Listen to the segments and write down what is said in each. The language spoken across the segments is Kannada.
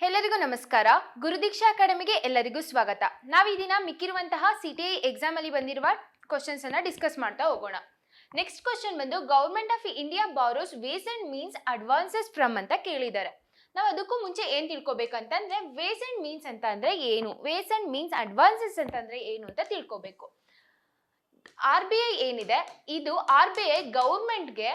ಎಲ್ಲರಿಗೂ ನಮಸ್ಕಾರ. ಗುರುದೀಕ್ಷಾ ಅಕಾಡೆಮಿಗೆ ಎಲ್ಲರಿಗೂ ಸ್ವಾಗತ. ನಾವು ಈ ದಿನ ಮಿಕ್ಕಿರುವಂತಹ ಸಿಟಿಐ ಎಕ್ಸಾಮ್ ಅಲ್ಲಿ ಬಂದಿರುವ ಕ್ವಶನ್ಸ್ ಅನ್ನ ಡಿಸ್ಕಸ್ ಮಾಡ್ತಾ ಹೋಗೋಣ. ನೆಕ್ಸ್ಟ್ ಕ್ವಶನ್ ಬಂದು government of India borrows ways and means advances from ಅಂತ ಕೇಳಿದ್ದಾರೆ. ನಾವು ಅದಕ್ಕೂ ಮುಂಚೆ ಏನ್ ತಿಳ್ಕೊಬೇಕಂತಂದ್ರೆ ವೇಸ್ ಅಂಡ್ ಮೀನ್ಸ್ ಅಂತ ಅಂದ್ರೆ ಏನು, ವೇಸ್ ಅಂಡ್ ಮೀನ್ಸ್ ಅಡ್ವಾನ್ಸಸ್ ಅಂತಂದ್ರೆ ಏನು ಅಂತ ತಿಳ್ಕೊಬೇಕು. RBI ಏನಿದೆ, ಇದು RBI ಗವರ್ಮೆಂಟ್ಗೆ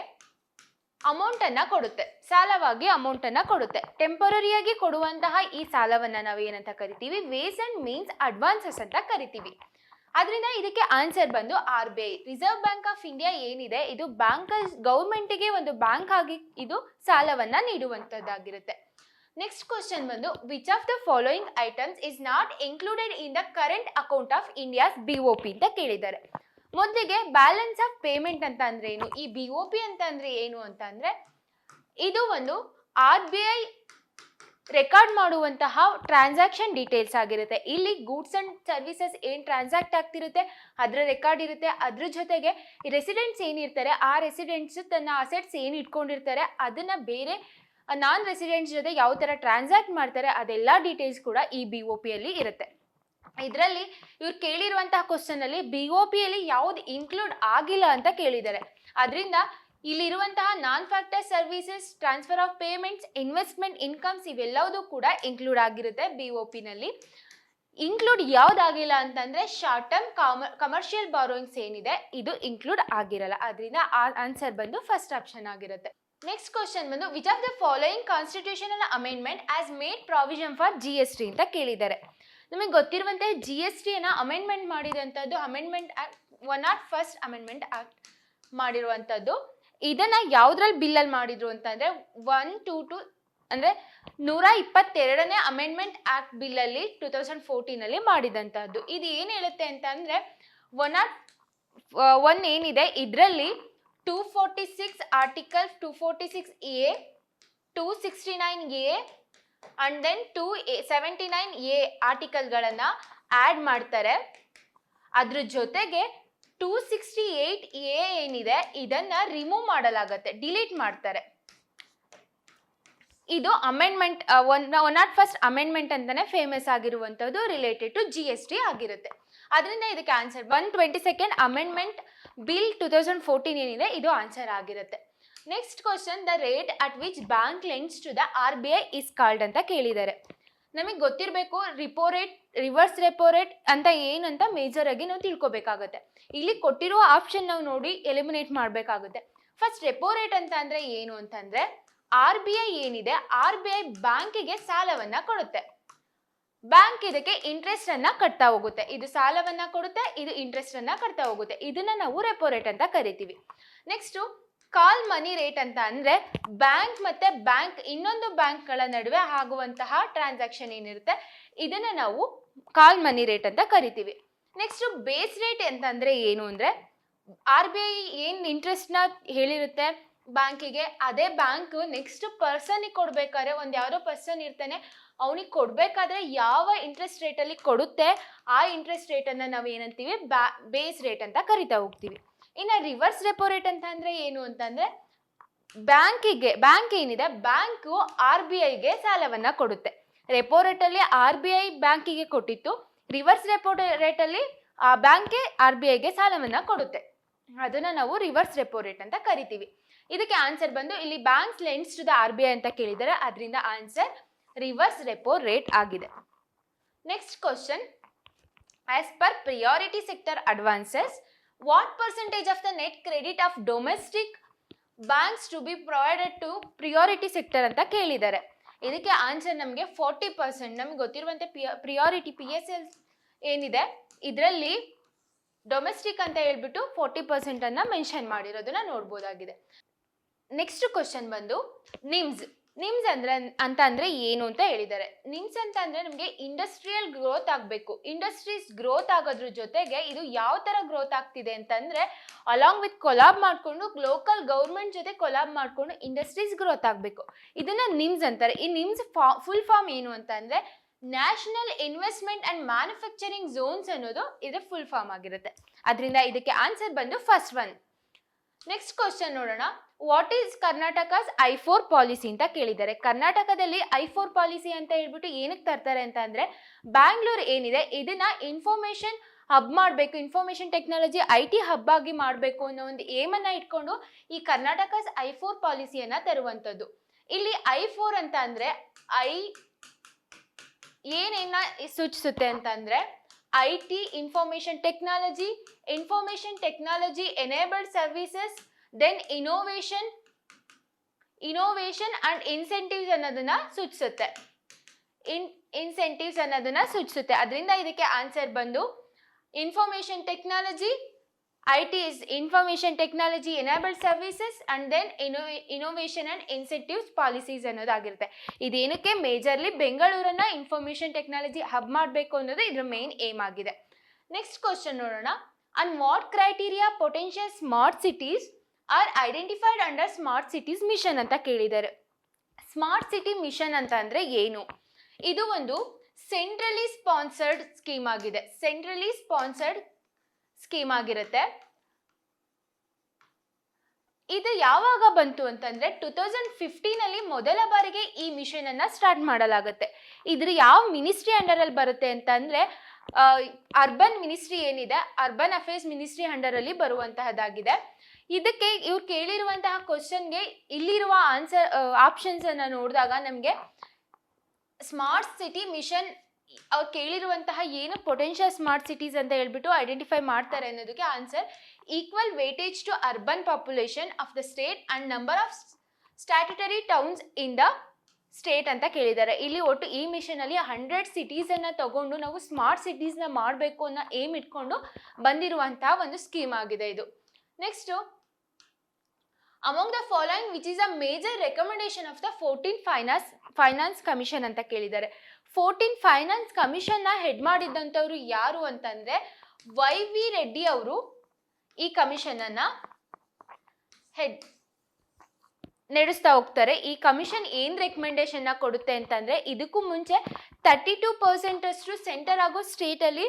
ಅಮೌಂಟ್ ಅನ್ನ ಕೊಡುತ್ತೆ, ಸಾಲವಾಗಿ ಅಮೌಂಟ್ ಅನ್ನ ಕೊಡುತ್ತೆ. ಟೆಂಪರರಿಯಾಗಿ ಕೊಡುವಂತಹ ಈ ಸಾಲವನ್ನ ನಾವು ಏನಂತ ಕರಿತೀವಿ, ವೇಸ್ ಅಂಡ್ ಮೀನ್ಸ್ ಅಡ್ವಾನ್ಸಸ್ ಅಂತ ಕರಿತೀವಿ. ಅದರಿಂದ ಇದಕ್ಕೆ ಆನ್ಸರ್ ಬಂದು RBI, reserve bank of India ಏನಿದೆ, ಇದು ಬ್ಯಾಂಕ್ ಗವರ್ಮೆಂಟ್ಗೆ ಒಂದು ಬ್ಯಾಂಕ್ ಆಗಿ ಇದು ಸಾಲವನ್ನ ನೀಡುವಂತದ್ದಾಗಿರುತ್ತೆ. ನೆಕ್ಸ್ಟ್ ಕ್ವಶನ್ ಬಂದು which of the following items is not included in the current account of India's BOP ಅಂತ ಕೇಳಿದ್ದಾರೆ. ಮೊದಲಿಗೆ ಬ್ಯಾಲೆನ್ಸ್ ಆಫ್ ಪೇಮೆಂಟ್ ಅಂತ ಅಂದ್ರೆ ಏನು, ಈ BOP ಅಂತ ಅಂದ್ರೆ ಏನು ಅಂತ ಅಂದ್ರೆ ಇದು ಒಂದು RBI ರೆಕಾರ್ಡ್ ಮಾಡುವಂತಹ ಟ್ರಾನ್ಸಾಕ್ಷನ್ ಡೀಟೇಲ್ಸ್ ಆಗಿರುತ್ತೆ. ಇಲ್ಲಿ ಗೂಡ್ಸ್ ಅಂಡ್ ಸರ್ವಿಸಸ್ ಏನ್ ಟ್ರಾನ್ಸಾಕ್ಟ್ ಆಗ್ತಿರುತ್ತೆ ಅದರ ರೆಕಾರ್ಡ್ ಇರುತ್ತೆ. ಅದ್ರ ಜೊತೆಗೆ ರೆಸಿಡೆಂಟ್ಸ್ ಏನಿರ್ತಾರೆ ಆ ರೆಸಿಡೆಂಟ್ಸ್ ತನ್ನ ಅಸೆಟ್ಸ್ ಏನ್ ಇಟ್ಕೊಂಡಿರ್ತಾರೆ ಅದನ್ನ ಬೇರೆ ನಾನ್ ರೆಸಿಡೆಂಟ್ಸ್ ಜೊತೆ ಯಾವ ತರ ಟ್ರಾನ್ಸಾಕ್ಟ್ ಮಾಡ್ತಾರೆ ಅದೆಲ್ಲ ಡೀಟೇಲ್ಸ್ ಕೂಡ ಈ BOP ಅಲ್ಲಿ ಇರುತ್ತೆ. ಇದರಲ್ಲಿ ಇವ್ರು ಕೇಳಿರುವಂತಹ ಕ್ವಶನ್ ಅಲ್ಲಿ BOP ಅಲ್ಲಿ ಯಾವ್ದು ಇನ್ಕ್ಲೂಡ್ ಆಗಿಲ್ಲ ಅಂತ ಕೇಳಿದ್ದಾರೆ. ಅದರಿಂದ ಇಲ್ಲಿರುವಂತಹ non factor services, transfer of payments, investment incomes ಇವೆಲ್ಲವೂ ಕೂಡ ಇನ್ಕ್ಲೂಡ್ ಆಗಿರುತ್ತೆ. BOP ನಲ್ಲಿ ಇನ್ಕ್ಲೂಡ್ ಯಾವ್ದಾಗಿಲ್ಲ ಅಂತಂದ್ರೆ ಶಾರ್ಟ್ ಟರ್ಮ್ ಕಮರ್ಷಿಯಲ್ ಬಾರೋಯಿಂಗ್ಸ್ ಏನಿದೆ ಇದು ಇನ್ಕ್ಲೂಡ್ ಆಗಿರಲ್ಲ. ಅದರಿಂದ ಆನ್ಸರ್ ಬಂದು ಫಸ್ಟ್ ಆಪ್ಷನ್ ಆಗಿರುತ್ತೆ. ನೆಕ್ಸ್ಟ್ ಕ್ವಶನ್ ಬಂದು which of the following constitutional amendment has made provision for GST ಅಂತ ಕೇಳಿದ್ದಾರೆ. ನಮಗೆ ಗೊತ್ತಿರುವಂತೆ GST ಅನ್ನ ಅಮೆಂಡ್ಮೆಂಟ್ ಮಾಡಿದಂಥದ್ದು ಅಮೆಂಡ್ಮೆಂಟ್ ಆಕ್ಟ್ 101 ಅಮೆಂಡ್ಮೆಂಟ್ ಆಕ್ಟ್ ಮಾಡಿರುವಂಥದ್ದು. ಇದನ್ನ ಯಾವ್ದ್ರಲ್ಲಿ ಬಿಲ್ಲಲ್ಲಿ ಮಾಡಿದ್ರು ಅಂತಂದ್ರೆ 122 ಅಂದ್ರೆ 122ನೇ ಅಮೆಂಡ್ಮೆಂಟ್ ಆಕ್ಟ್ ಬಿಲ್ಲಲ್ಲಿ 2014 ಅಲ್ಲಿ ಮಾಡಿದಂತಹದ್ದು. ಇದು ಏನ್ ಹೇಳುತ್ತೆ ಅಂತ ಅಂದ್ರೆ 101 ಏನಿದೆ ಇದರಲ್ಲಿ 246 article 246A 269A and then 279A ಆರ್ಟಿಕಲ್ಗಳನ್ನ ಆಡ್ ಮಾಡ್ತಾರೆ. ಅದ್ರ ಜೊತೆಗೆ 268A ಏನಿದೆ ಇದನ್ನ ರಿಮೂವ್ ಮಾಡಲಾಗತ್ತೆ, ಡಿಲೀಟ್ ಮಾಡ್ತಾರೆ. ಇದು ಅಮೆಂಡ್ಮೆಂಟ್ 101 ಅಮೆಂಡ್ಮೆಂಟ್ ಅಂತಾನೆ ಫೇಮಸ್ ಆಗಿರುವಂತದ್ದು ರಿಲೇಟೆಡ್ ಟು GST ಆಗಿರುತ್ತೆ. ಅದರಿಂದ ಇದಕ್ಕೆ ಆನ್ಸರ್ 122nd ಅಮೆಂಡ್ಮೆಂಟ್ ಬಿಲ್ 2014 ಏನಿದೆ ಇದು ಆನ್ಸರ್ ಆಗಿರುತ್ತೆ. Next question the rate at which bank lends to the RBI is called ಅಂತ ಕೇಳಿದ್ದಾರೆ. ನಮಗೆ ಗೊತ್ತಿರಬೇಕು repo rate, reverse repo rate ಅಂತ ಏನಂತ ಮೇಜರ್ ಆಗಿ ನಾವು ತಿಳ್ಕೊಬೇಕಾಗುತ್ತೆ. ಇಲ್ಲಿ ಕೊಟ್ಟಿರುವ ಆಪ್ಷನ್ ನಾವು ನೋಡಿ ಎಲಿಮಿನೇಟ್ ಮಾಡಬೇಕಾಗುತ್ತೆ. ಫಸ್ಟ್ ರೆಪೋ ರೇಟ್ ಅಂತ ಅಂದ್ರೆ ಏನು ಅಂತಂದ್ರೆ RBI ಏನಿದೆ RBI ಬ್ಯಾಂಕಿಗೆ ಸಾಲವನ್ನ ಕೊಡುತ್ತೆ, ಬ್ಯಾಂಕ್ ಇದಕ್ಕೆ ಇಂಟ್ರೆಸ್ಟ್ ಅನ್ನ ಕಟ್ತಾ ಹೋಗುತ್ತೆ. ಇದು ಸಾಲವನ್ನ ಕೊಡುತ್ತೆ, ಇದು ಇಂಟ್ರೆಸ್ಟ್ ಅನ್ನ ಕಟ್ತಾ ಹೋಗುತ್ತೆ. ಇದನ್ನ ನಾವು ರೆಪೋ ರೇಟ್ ಅಂತ ಕರಿತೀವಿ. ನೆಕ್ಸ್ಟ್ ಕಾಲ್ ಮನಿ ರೇಟ್ ಅಂತ ಅಂದ್ರೆ ಬ್ಯಾಂಕ್ ಮತ್ತೆ ಬ್ಯಾಂಕ್ ಇನ್ನೊಂದು ಬ್ಯಾಂಕ್ಗಳ ನಡುವೆ ಆಗುವಂತಹ ಟ್ರಾನ್ಸಾಕ್ಷನ್ ಏನಿರುತ್ತೆ ಇದನ್ನ ನಾವು ಕಾಲ್ ಮನಿ ರೇಟ್ ಅಂತ ಕರಿತೀವಿ. ನೆಕ್ಸ್ಟ್ ಬೇಸ್ ರೇಟ್ ಅಂತಂದ್ರೆ ಏನು ಅಂದ್ರೆ RBI ಏನ್ ಇಂಟ್ರೆಸ್ಟ್ ನ ಹೇಳಿರುತ್ತೆ ಬ್ಯಾಂಕಿಗೆ, ಅದೇ ಬ್ಯಾಂಕ್ ನೆಕ್ಸ್ಟ್ ಪರ್ಸನ್ ಕೊಡ್ಬೇಕಾದ್ರೆ ಒಂದ್ ಯಾವ್ದೋ ಪರ್ಸನ್ ಇರ್ತಾನೆ ಅವನಿಗೆ ಕೊಡ್ಬೇಕಾದ್ರೆ ಯಾವ ಇಂಟ್ರೆಸ್ಟ್ ರೇಟ್ ಅಲ್ಲಿ ಕೊಡುತ್ತೆ ಆ ಇಂಟ್ರೆಸ್ಟ್ ರೇಟ್ ಅನ್ನ ನಾವು ಏನಂತೀವಿ ಬೇಸ್ ರೇಟ್ ಅಂತ ಕರಿತಾ ಹೋಗ್ತೀವಿ. ಇನ್ನ ರಿವರ್ಸ್ ರೆಪೋ ರೇಟ್ ಅಂತ ಅಂದ್ರೆ ಏನು ಅಂತಂದ್ರೆ ಬ್ಯಾಂಕ್ ಏನಿದೆ ಬ್ಯಾಂಕ್ RBIಗೆ ಸಾಲವನ್ನ ಕೊಡುತ್ತೆ. ರೆಪೋ ರೇಟ್ ಅಲ್ಲಿ RBI ಬ್ಯಾಂಕಿಗೆ ಕೊಟ್ಟಿತ್ತು, ರಿವರ್ಸ್ ರೆಪೋ ರೇಟ್ ಅಲ್ಲಿ ಆ ಬ್ಯಾಂಕ್ RBIಗೆ ಸಾಲವನ್ನ ಕೊಡುತ್ತೆ. ಅದನ್ನ ನಾವು ರಿವರ್ಸ್ ರೆಪೋ ರೇಟ್ ಅಂತ ಕರಿತೀವಿ. ಇದಕ್ಕೆ ಆನ್ಸರ್ ಬಂದು ಇಲ್ಲಿ banks lends to the RBI ಅಂತ ಕೇಳಿದರೆ ಅದರಿಂದ ಆನ್ಸರ್ ರಿವರ್ಸ್ ರೆಪೋ ರೇಟ್ ಆಗಿದೆ. Next question as per priority sector advances what percentage of the net credit of domestic banks to be provided to priority sector ಅಂತ ಕೇಳಿದ್ದಾರೆ. ಇದಕ್ಕೆ ಆನ್ಸರ್ ನಮಗೆ 40%. ನಮಗೆ ಗೊತ್ತಿರುವಂತೆ ಪ್ರಿಯಾರಿಟಿ PSL ಏನಿದೆ ಇದರಲ್ಲಿ ಡೊಮೆಸ್ಟಿಕ್ ಅಂತ ಹೇಳ್ಬಿಟ್ಟು 40% ಅನ್ನ ಮೆನ್ಷನ್ ಮಾಡಿರೋದನ್ನ ನೋಡ್ಬೋದಾಗಿದೆ. ನೆಕ್ಸ್ಟ್ ಕ್ವಶನ್ ಬಂದು ನಿಮ್ಸ್ ಅಂದ್ರೆ ಏನು ಅಂತ ಹೇಳಿದ್ದಾರೆ. ನಿಮ್ಸ್ ಅಂತ ಅಂದ್ರೆ ನಮಗೆ ಇಂಡಸ್ಟ್ರಿಯಲ್ ಗ್ರೋತ್ ಆಗಬೇಕು. ಇಂಡಸ್ಟ್ರೀಸ್ ಗ್ರೋತ್ ಆಗೋದ್ರ ಜೊತೆಗೆ ಇದು ಯಾವ ತರ ಗ್ರೋತ್ ಆಗ್ತಿದೆ ಅಂತಂದ್ರೆ ಅಲಾಂಗ್ ವಿತ್ ಕೊಲಾಬ್ ಮಾಡ್ಕೊಂಡು ಲೋಕಲ್ ಗೌರ್ಮೆಂಟ್ ಜೊತೆ ಕೊಲಾಬ್ ಮಾಡ್ಕೊಂಡು ಇಂಡಸ್ಟ್ರೀಸ್ ಗ್ರೋತ್ ಆಗಬೇಕು. ಇದನ್ನ ನಿಮ್ಸ್ ಅಂತಾರೆ. ಈ ನಿಮ್ಸ್ ಫುಲ್ ಫಾರ್ಮ್ ಏನು ಅಂತ ಅಂದ್ರೆ national investment and manufacturing zones ಅನ್ನೋದು ಇದು ಫುಲ್ ಫಾರ್ಮ್ ಆಗಿರುತ್ತೆ. ಅದರಿಂದ ಇದಕ್ಕೆ ಆನ್ಸರ್ ಬಂದು ಫಸ್ಟ್ ಒನ್ ನೆಕ್ಸ್ಟ್ ಕ್ವಶನ್ ನೋಡೋಣ. What is Karnataka's I4 policy ಅಂತ ಕೇಳಿದ್ದಾರೆ. ಕರ್ನಾಟಕದಲ್ಲಿ I4 ಪಾಲಿಸಿ ಅಂತ ಹೇಳ್ಬಿಟ್ಟು ಏನಕ್ಕೆ ತರ್ತಾರೆ ಅಂತ ಅಂದ್ರೆ, ಬ್ಯಾಂಗ್ಳೂರ್ ಏನಿದೆ ಇದನ್ನ ಇನ್ಫಾರ್ಮೇಶನ್ ಹಬ್ ಮಾಡಬೇಕು, ಇನ್ಫಾರ್ಮೇಶನ್ ಟೆಕ್ನಾಲಜಿ IT ಹಬ್ ಆಗಿ ಮಾಡಬೇಕು ಅನ್ನೋ ಒಂದು ಏಮನ್ನ ಇಟ್ಕೊಂಡು ಈ ಕರ್ನಾಟಕಸ್ I4 ಪಾಲಿಸಿಯನ್ನ ತರುವಂಥದ್ದು. ಇಲ್ಲಿ I4 ಅಂತ ಅಂದ್ರೆ ಏನೇನ ಸೂಚಿಸುತ್ತೆ ಅಂತ ಅಂದ್ರೆ, IT information technology enabled services, then innovation and incentives ಅನ್ನೋದನ್ನ ಸೂಚಿಸುತ್ತೆ. ಅದರಿಂದ ಇದಕ್ಕೆ ಆನ್ಸರ್ ಬಂದು information technology, IT is information technology enabled services and then innovation and incentives policies ಅನ್ನೋದಾಗಿರುತ್ತೆ. ಇದೇನಕ್ಕೆ ಮೇಜರ್ಲಿ ಬೆಂಗಳೂರನ್ನ ಇನ್ಫಾರ್ಮೇಶನ್ ಟೆಕ್ನಾಲಜಿ ಹಬ್ ಮಾಡಬೇಕು ಅನ್ನೋದು ಇದ್ರ ಮೇನ್ ಏಮ್ ಆಗಿದೆ. ನೆಕ್ಸ್ಟ್ ಕ್ವಶನ್ ನೋಡೋಣ. On what criteria potential smart cities are identified under smart cities mission ಅಂತ ಕೇಳಿದ್ದಾರೆ. ಸ್ಮಾರ್ಟ್ ಸಿಟಿ ಮಿಷನ್ ಅಂತ ಅಂದ್ರೆ ಏನು? ಇದು ಒಂದು ಸೆಂಟ್ರಲಿ ಸ್ಪಾನ್ಸರ್ಡ್ ಸ್ಕೀಮ್ ಆಗಿರುತ್ತೆ. ಇದು ಯಾವಾಗ ಬಂತು ಅಂತಂದ್ರೆ 2015 ಅಲ್ಲಿ ಮೊದಲ ಬಾರಿಗೆ ಈ ಮಿಷನ್ ಅನ್ನ ಸ್ಟಾರ್ಟ್ ಮಾಡಲಾಗುತ್ತೆ. ಇದ್ರ ಯಾವ ಮಿನಿಸ್ಟ್ರಿ ಅಂಡರ್ ಅಲ್ಲಿ ಬರುತ್ತೆ ಅಂತ ಅಂದ್ರೆ, ಅರ್ಬನ್ ಮಿನಿಸ್ಟ್ರಿ ಏನಿದೆ, ಅರ್ಬನ್ ಅಫೇರ್ಸ್ ಮಿನಿಸ್ಟ್ರಿ ಅಂಡರ್ ಅಲ್ಲಿ ಬರುವಂತಹದ್ದಾಗಿದೆ. ಇದಕ್ಕೆ ಇವ್ರು ಕೇಳಿರುವಂತಹ ಕ್ವಶನ್ಗೆ ಇಲ್ಲಿರುವ ಆನ್ಸರ್ ಆಪ್ಷನ್ಸ್ ಅನ್ನ ನೋಡಿದಾಗ ನಮ್ಗೆ ಸ್ಮಾರ್ಟ್ ಸಿಟಿ ಮಿಷನ್ ಅವ್ರು ಕೇಳಿರುವಂತಹ ಏನು ಪೊಟೆನ್ಷಿಯಲ್ ಸ್ಮಾರ್ಟ್ ಸಿಟೀಸ್ ಅಂತ ಹೇಳ್ಬಿಟ್ಟು ಐಡೆಂಟಿಫೈ ಮಾಡ್ತಾರೆ ಅನ್ನೋದಕ್ಕೆ answer equal weightage to urban population of the state and number of statutory towns in the state ಅಂತ ಕೇಳಿದ್ದಾರೆ. ಇಲ್ಲಿ ಒಟ್ಟು ಈ ಮಿಷನ್ ಅಲ್ಲಿ 100 ಸಿಟೀಸ್ ಅನ್ನ ತಗೊಂಡು ನಾವು ಸ್ಮಾರ್ಟ್ ಸಿಟೀಸ್ ನ ಮಾಡಬೇಕು ಅನ್ನೋ ಏಮ್ ಇಟ್ಕೊಂಡು ಬಂದಿರುವಂತಹ ಒಂದು ಸ್ಕೀಮ್ ಆಗಿದೆ ಇದು. Next, among the following which is a major recommendation of the 14th finance commission ಅಂತ ಕೇಳಿದ್ದಾರೆ. 14th ಫೈನಾನ್ಸ್ ಕಮಿಷನ್ ನ ಹೆಡ್ ಮಾಡಿದ್ದಂಥವ್ರು ಯಾರು ಅಂತಂದ್ರೆ YV ರೆಡ್ಡಿ ಅವರು ಈ ಕಮಿಷನ್ ಅನ್ನ ಹೆಡ್ ನಡೆಸ್ತಾ ಹೋಗ್ತಾರೆ. ಈ ಕಮಿಷನ್ ಏನ್ ರೆಕಮೆಂಡೇಶನ್ ಕೊಡುತ್ತೆ ಅಂತಂದ್ರೆ, ಇದಕ್ಕೂ ಮುಂಚೆ 32% ಅಷ್ಟು ಸೆಂಟರ್ ಹಾಗೂ ಸ್ಟೇಟ್ ಅಲ್ಲಿ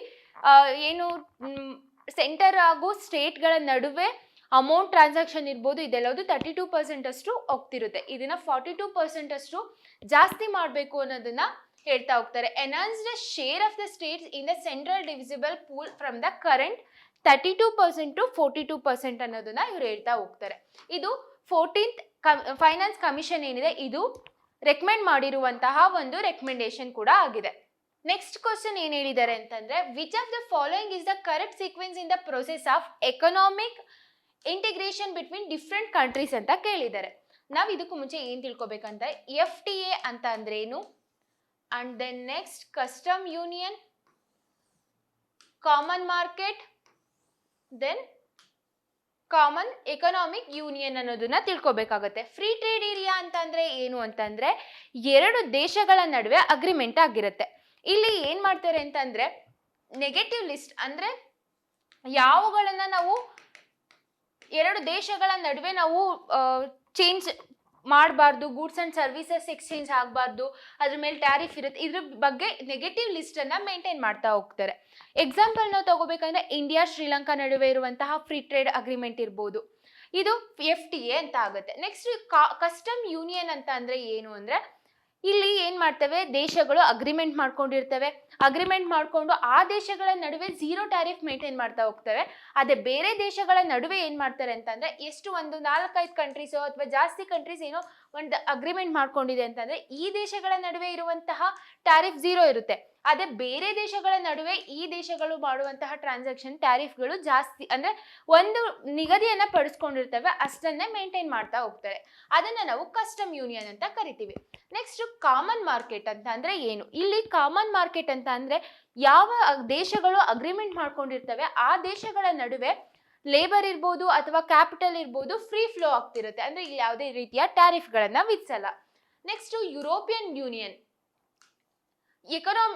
ಸೆಂಟರ್ ಹಾಗೂ ಸ್ಟೇಟ್ಗಳ ನಡುವೆ ಅಮೌಂಟ್ ಟ್ರಾನ್ಸಾಕ್ಷನ್ ಇರ್ಬೋದು, ಇದೆಲ್ಲದು 32% ಅಷ್ಟು ಹೋಗ್ತಿರುತ್ತೆ. ಇದನ್ನ 42% ಅಷ್ಟು ಜಾಸ್ತಿ ಮಾಡಬೇಕು ಅನ್ನೋದನ್ನ ಹೇಳ್ತಾ ಹೋಗ್ತಾರೆ. Enhance the share of the states in the central divisible pool from the current 32% to 42% ಅನ್ನೋದನ್ನ ಇವ್ರು ಹೇಳ್ತಾ ಹೋಗ್ತಾರೆ. ಇದು 14th ಫೈನಾನ್ಸ್ ಕಮಿಷನ್ ಏನಿದೆ ಇದು ರೆಕಮೆಂಡ್ ಮಾಡಿರುವಂತಹ ಒಂದು ರೆಕಮೆಂಡೇಶನ್ ಕೂಡ ಆಗಿದೆ. ನೆಕ್ಸ್ಟ್ ಕ್ವಶನ್ ಏನ್ ಹೇಳಿದ್ದಾರೆ ಅಂತಂದ್ರೆ, which of the following is the correct sequence in the process of economic integration between different countries ಅಂತ ಕೇಳಿದ್ದಾರೆ. ನಾವು ಇದಕ್ಕೂ ಮುಂಚೆ ಏನ್ ತಿಳ್ಕೊಬೇಕಂತ, FTA ಅಂತ ಅಂದ್ರೆ ಏನು, and then next custom union, common market, then common economic union ಅನ್ನೋದನ್ನ ತಿಳ್ಕೊಬೇಕಾಗತ್ತೆ. ಫ್ರೀ ಟ್ರೇಡ್ ಏರಿಯಾ ಅಂತ ಅಂದ್ರೆ ಏನು ಅಂತಂದ್ರೆ, ಎರಡು ದೇಶಗಳ ನಡುವೆ ಅಗ್ರಿಮೆಂಟ್ ಆಗಿರುತ್ತೆ. ಇಲ್ಲಿ ಏನ್ ಮಾಡ್ತಾರೆ ಅಂತಂದ್ರೆ, ನೆಗೆಟಿವ್ ಲಿಸ್ಟ್ ಅಂದ್ರೆ ಯಾವುಗಳನ್ನ ನಾವು ಎರಡು ದೇಶಗಳ ನಡುವೆ ನಾವು ಚೇಂಜ್ ಮಾಡಬಾರ್ದು, ಗೂಡ್ಸ್ ಅಂಡ್ ಸರ್ವಿಸಸ್ ಎಕ್ಸ್ಚೇಂಜ್ ಆಗಬಾರ್ದು, ಅದ್ರ ಮೇಲೆ ಟ್ಯಾರಿಫ್ ಇರುತ್ತೆ, ಇದ್ರ ಬಗ್ಗೆ ನೆಗೆಟಿವ್ ಲಿಸ್ಟ್ ಅನ್ನ ಮೇಂಟೈನ್ ಮಾಡ್ತಾ ಹೋಗ್ತಾರೆ. ಎಕ್ಸಾಂಪಲ್ ನಾವು ತಗೋಬೇಕಂದ್ರೆ ಇಂಡಿಯಾ ಶ್ರೀಲಂಕಾ ನಡುವೆ ಇರುವಂತಹ ಫ್ರೀ ಟ್ರೇಡ್ ಅಗ್ರಿಮೆಂಟ್ ಇರ್ಬೋದು, ಇದು FTA ಅಂತ ಆಗುತ್ತೆ. ನೆಕ್ಸ್ಟ್ ಕಸ್ಟಮ್ ಯೂನಿಯನ್ ಅಂತ ಅಂದ್ರೆ ಏನು ಅಂದ್ರೆ, ಇಲ್ಲಿ ಏನ್ ಮಾಡ್ತವೆ, ದೇಶಗಳು ಅಗ್ರಿಮೆಂಟ್ ಮಾಡ್ಕೊಂಡಿರ್ತವೆ, ಅಗ್ರಿಮೆಂಟ್ ಮಾಡ್ಕೊಂಡು ಆ ದೇಶಗಳ ನಡುವೆ ಝೀರೋ ಟ್ಯಾರಿಫ್ ಮೇಂಟೈನ್ ಮಾಡ್ತಾ ಹೋಗ್ತವೆ. ಅದೇ ಬೇರೆ ದೇಶಗಳ ನಡುವೆ ಏನ್ ಮಾಡ್ತಾರೆ ಅಂತಂದ್ರೆ, ಎಷ್ಟು ಒಂದು 4-5 ಕಂಟ್ರೀಸೋ ಅಥವಾ ಜಾಸ್ತಿ ಕಂಟ್ರೀಸ್ ಏನೋ ಒಂದು ಅಗ್ರಿಮೆಂಟ್ ಮಾಡ್ಕೊಂಡಿದೆ ಅಂತಂದ್ರೆ ಈ ದೇಶಗಳ ನಡುವೆ ಇರುವಂತಹ ಟ್ಯಾರಿಫ್ ಝೀರೋ ಇರುತ್ತೆ. ಅದೇ ಬೇರೆ ದೇಶಗಳ ನಡುವೆ ಈ ದೇಶಗಳು ಮಾಡುವಂತಹ ಟ್ರಾನ್ಸಾಕ್ಷನ್ ಟ್ಯಾರಿಫ್ಗಳು ಜಾಸ್ತಿ, ಅಂದ್ರೆ ಒಂದು ನಿಗದಿಯನ್ನ ಪಡಿಸ್ಕೊಂಡಿರ್ತವೆ, ಅಷ್ಟನ್ನೇ ಮೇಂಟೈನ್ ಮಾಡ್ತಾ ಹೋಗ್ತಾರೆ. ಅದನ್ನ ನಾವು ಕಸ್ಟಮ್ ಯೂನಿಯನ್ ಅಂತ ಕರಿತೀವಿ. ನೆಕ್ಸ್ಟ್ ಕಾಮನ್ ಮಾರ್ಕೆಟ್ ಅಂತ ಅಂದ್ರೆ ಏನು? ಇಲ್ಲಿ ಕಾಮನ್ ಮಾರ್ಕೆಟ್ ಅಂತ ಅಂದ್ರೆ ಯಾವ ದೇಶಗಳು ಅಗ್ರಿಮೆಂಟ್ ಮಾಡ್ಕೊಂಡಿರ್ತವೆ ಆ ದೇಶಗಳ ನಡುವೆ ಲೇಬರ್ ಇರ್ಬೋದು ಅಥವಾ ಕ್ಯಾಪಿಟಲ್ ಇರ್ಬೋದು ಫ್ರೀ ಫ್ಲೋ ಆಗ್ತಿರುತ್ತೆ, ಅಂದ್ರೆ ಇಲ್ಲಿ ಯಾವುದೇ ರೀತಿಯ ಟ್ಯಾರಿಫ್ಗಳನ್ನ ವಿಧಿಸಲ್ಲ. ನೆಕ್ಸ್ಟ್ ಯುರೋಪಿಯನ್ ಯೂನಿಯನ್,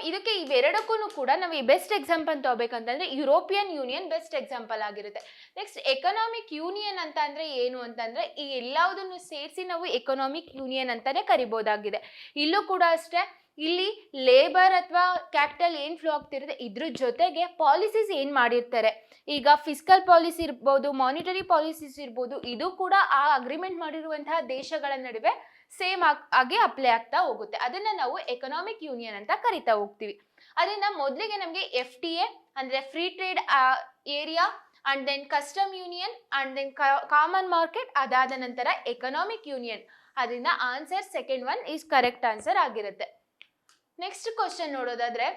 ಇದಕ್ಕೆ ಇವೆರಡಕ್ಕೂ ಕೂಡ ನಾವು ಈ ಬೆಸ್ಟ್ ಎಕ್ಸಾಂಪಲ್ ತಗೋಬೇಕಂತಂದ್ರೆ ಯುರೋಪಿಯನ್ ಯೂನಿಯನ್ ಬೆಸ್ಟ್ ಎಕ್ಸಾಂಪಲ್ ಆಗಿರುತ್ತೆ. ನೆಕ್ಸ್ಟ್ ಎಕನಾಮಿಕ್ ಯೂನಿಯನ್ ಅಂತ ಅಂದ್ರೆ ಏನು ಅಂತಂದ್ರೆ, ಈ ಎಲ್ಲದನ್ನು ಸೇರಿಸಿ ನಾವು ಎಕನಾಮಿಕ್ ಯೂನಿಯನ್ ಅಂತಾನೆ ಕರಿಬಹುದಾಗಿದೆ. ಇಲ್ಲೂ ಕೂಡ ಅಷ್ಟೇ ಇಲ್ಲಿ ಲೇಬರ್ ಅಥವಾ ಕ್ಯಾಪಿಟಲ್ ಏನು ಫ್ಲೋ ಆಗ್ತಿರುತ್ತೆ, ಇದ್ರ ಜೊತೆಗೆ ಪಾಲಿಸೀಸ್ ಏನು ಮಾಡಿರ್ತಾರೆ, ಈಗ ಫಿಸ್ಕಲ್ ಪಾಲಿಸಿ ಇರ್ಬೋದು, ಮಾನಿಟರಿ ಪಾಲಿಸೀಸ್ ಇರ್ಬೋದು, ಇದು ಕೂಡ ಆ ಅಗ್ರಿಮೆಂಟ್ ಮಾಡಿರುವಂತಹ ದೇಶಗಳ ನಡುವೆ ಸೇಮ್ ಆಗಿ ಅಪ್ಲೈ ಆಗ್ತಾ ಹೋಗುತ್ತೆ. ಅದನ್ನ ನಾವು ಎಕನಾಮಿಕ್ ಯೂನಿಯನ್ ಅಂತ ಕರಿತಾ ಹೋಗ್ತೀವಿ. ಅದರಿಂದ ಮೊದಲಿಗೆ ನಮಗೆ FTA ಅಂದ್ರೆ free trade area, and then custom union, and then common market, ಅದಾದ ನಂತರ ಎಕನಾಮಿಕ್ ಯೂನಿಯನ್. ಅದರಿಂದ answer second one is correct answer ಆಗಿರುತ್ತೆ. ನೆಕ್ಸ್ಟ್ ಕ್ವಶನ್ ನೋಡೋದಾದ್ರೆ,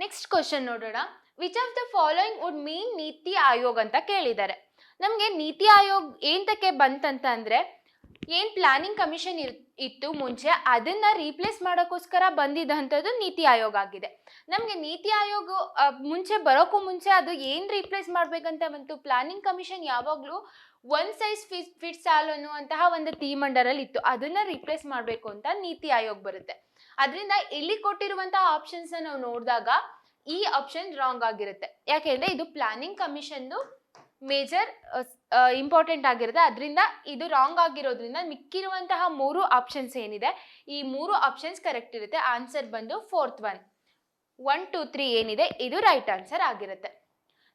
ನೆಕ್ಸ್ಟ್ ಕ್ವಶನ್ ನೋಡೋಣ. Which of the following would mean NITI Aayog ಅಂತ ಕೇಳಿದ್ದಾರೆ. ನಮಗೆ ನೀತಿ ಆಯೋಗ್ ಏಂತಕ್ಕೆ ಬಂತಂತ ಅಂದ್ರೆ, ಏನ್ ಪ್ಲಾನಿಂಗ್ ಕಮಿಷನ್ ಇತ್ತು ಮುಂಚೆ, ಅದನ್ನ ರೀಪ್ಲೇಸ್ ಮಾಡೋಕ್ಕೋಸ್ಕರ ಬಂದಿದ್ದಂಥದ್ದು ನೀತಿ ಆಯೋಗ ಆಗಿದೆ. ನಮಗೆ ನೀತಿ ಆಯೋಗ ಮುಂಚೆ ಬರೋಕ್ಕೂ ಮುಂಚೆ ಅದು ಏನ್ ರೀಪ್ಲೇಸ್ ಮಾಡ್ಬೇಕಂತ ಬಂತು, ಪ್ಲಾನಿಂಗ್ ಕಮಿಷನ್ ಯಾವಾಗ್ಲೂ ಒನ್ ಸೈಜ್ ಫಿಟ್ಸ್ ಆಲ್ ಅನ್ನುವಂತಹ ಒಂದು ಥೀಮ್ ಅಂಡರ್ ಅಲ್ಲಿ ಇತ್ತು, ಅದನ್ನ ರೀಪ್ಲೇಸ್ ಮಾಡಬೇಕು ಅಂತ ನೀತಿ ಆಯೋಗ್ ಬರುತ್ತೆ. ಅದರಿಂದ ಇಲ್ಲಿ ಕೊಟ್ಟಿರುವಂತಹ ಆಪ್ಷನ್ಸ್ ನಾವು ನೋಡಿದಾಗ ಈ ಆಪ್ಷನ್ ರಾಂಗ್ ಆಗಿರುತ್ತೆ. ಯಾಕೆಂದ್ರೆ ಇದು ಪ್ಲಾನಿಂಗ್ ಕಮಿಷನ್ ಮೇಜರ್ ಇಂಪಾರ್ಟೆಂಟ್ ಆಗಿರುತ್ತೆ. ಅದರಿಂದ ಇದು ರಾಂಗ್ ಆಗಿರೋದ್ರಿಂದ ಮಿಕ್ಕಿರುವಂತಹ 3 ಆಪ್ಷನ್ಸ್ ಏನಿದೆ, ಈ 3 ಆಪ್ಷನ್ಸ್ ಕರೆಕ್ಟ್ ಇರುತ್ತೆ. ಆನ್ಸರ್ ಬಂದು ಫೋರ್ತ್ ಒನ್ 1, 2, 3 ಏನಿದೆ ಇದು ರೈಟ್ ಆನ್ಸರ್ ಆಗಿರುತ್ತೆ.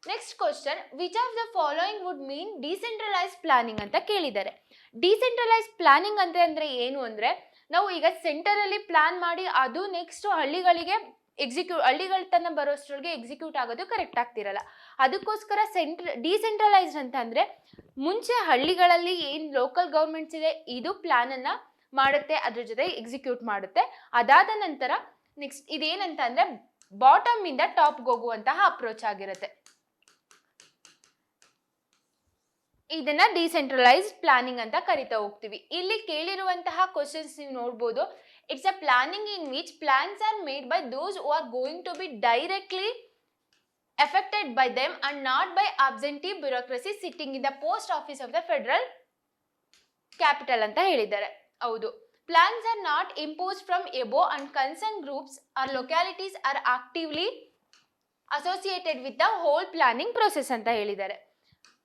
Next question, which of the following would mean decentralise planning ಅಂತ ಕೇಳಿದ್ದಾರೆ. ಡಿಸೆಂಟ್ರಲೈಸ್ ಪ್ಲಾನಿಂಗ್ ಅಂದ್ರೆ ಏನು ಅಂದ್ರೆ, ನಾವು ಈಗ ಸೆಂಟರ್ ಅಲ್ಲಿ ಪ್ಲಾನ್ ಮಾಡಿ ಅದು ನೆಕ್ಸ್ಟ್ ಹಳ್ಳಿಗಳಿಗೆ ಹಳ್ಳಿಗಳ ತನಕ ಬರೋಷ್ಟ್ರೊಳಗೆ ಎಕ್ಸಿಕ್ಯೂಟ್ ಆಗೋದು ಕರೆಕ್ಟ್ ಆಗ್ತಿರಲ್ಲ. ಅದಕ್ಕೋಸ್ಕರ ಡಿಸೆಂಟ್ರಲೈಸ್ಡ್ ಅಂತ ಅಂದ್ರೆ, ಮುಂಚೆ ಹಳ್ಳಿಗಳಲ್ಲಿ ಏನ್ ಲೋಕಲ್ ಗೌರ್ಮೆಂಟ್ಸ್ ಇದೆ ಇದು ಪ್ಲಾನ್ ಅನ್ನ ಮಾಡುತ್ತೆ, ಅದ್ರ ಜೊತೆ ಎಕ್ಸಿಕ್ಯೂಟ್ ಮಾಡುತ್ತೆ. ಅದಾದ ನಂತರ ನೆಕ್ಸ್ಟ್ ಇದೇನಂತ ಅಂದ್ರೆ ಬಾಟಮ್ ಇಂದ ಟಾಪ್ಗೆ ಹೋಗುವಂತಹ ಅಪ್ರೋಚ್ ಆಗಿರುತ್ತೆ. ಇದನ್ನ ಡಿಸೆಂಟ್ರಲೈಸ್ಡ್ ಪ್ಲಾನಿಂಗ್ ಅಂತ ಕರಿತಾ ಹೋಗ್ತೀವಿ. ಇಲ್ಲಿ ಕೇಳಿರುವಂತಹ ಕ್ವಶನ್ಸ್ ನೀವು ನೋಡ್ಬೋದು. It's a planning in which plans are made by those who are going to be directly affected by them and not by absentee bureaucracy sitting in the post office of the federal capital ಅಂತ ಹೇಳಿದ್ದಾರೆ. ಹೌದು, plans are not imposed from above and concerned groups or localities are actively associated with the whole planning process ಅಂತ ಹೇಳಿದ್ದಾರೆ.